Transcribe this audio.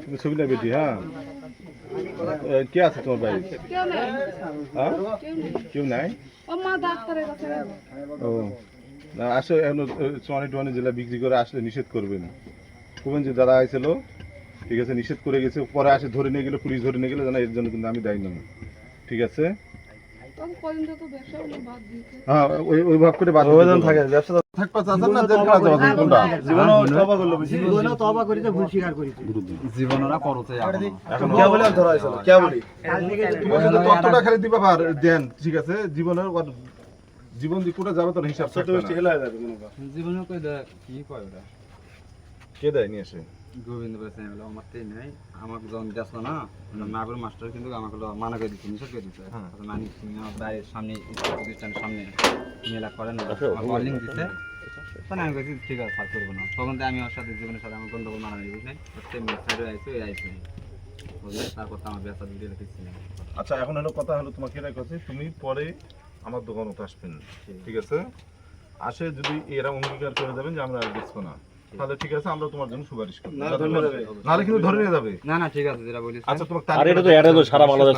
তুমি ছবি না বেটি, হ্যাঁ কে আছে তোমার বাড়ি? হ্যাঁ কেউ নাই। ও না, আসলে এখন চুয়ানি টুয়ানি জেলা বিক্রি করে আসলে নিষেধ করবেন, বলবেন যে দাদা আইছিল, ঠিক আছে, নিষেধ করে গেছে, পরে আসে ধরে নিয়ে গেলে, পুলিশ ধরে নিয়ে গেলে জানা, এর জন্য কিন্তু আমি দায়ী নই, ঠিক আছে? হ্যাঁ ওই ভাব করে বাদ থাকে ব্যবসা থাকবা চাচ্ছেন না, জেল খাওয়া যাবে কোনটা? জীবনও তওবা করলো, জীবনও তওবা করিতে ভুল স্বীকার করিতে জীবনরা করতে এখন কে বলে ধরা হইছিল, কে বলি তুমি যদি তত্ত্বটা খালি দিবা পার দেন, ঠিক আছে? জীবনের জীবন দি কোটা যাবে তোর হিসাব ছোট বেশি হেলা যাবে মনে কর জীবনে কই দা কি কয় ওটা কে দেয় নিয়ে আসে গোবিন্দ বলেছে বলে আমারতেই নাই, আমাকে যখন দেখলো না মাগুর মাস্টার কিন্তু আমাকে মানা করে দিচ্ছে, নিষেধ করে দিচ্ছে, মানে বাইরের সামনে প্রতিষ্ঠানের সামনে মেলা করেন ওয়ার্নিং দিচ্ছে, তখন আমি বলছি ঠিক আছে স্যার করবো না, তখন আমি ওর সাথে জীবনের সাথে আমার গন্ডগোল মানা নেই, বুঝলেন? সাইডে আইসো এই আইসি বুঝলেন, তারপর তো আমার ব্যবসা দিয়ে রেখেছি না। আচ্ছা এখন হলো কথা হলো, তোমাকে এরাই কথা, তুমি পরে আমার দোকানে আসবেন, ঠিক আছে? আসে যদি এরা অঙ্গীকার করে যাবেন যে আমরা আর বেচবো না, তাহলে ঠিক আছে, আমরা তোমার জন্য সুপারিশ করব, নাহলে কিন্তু ধরে নিয়ে যাবে। না না ঠিক আছে, যেটা বলিস। আচ্ছা তোমাকে সারা বাংলাদেশ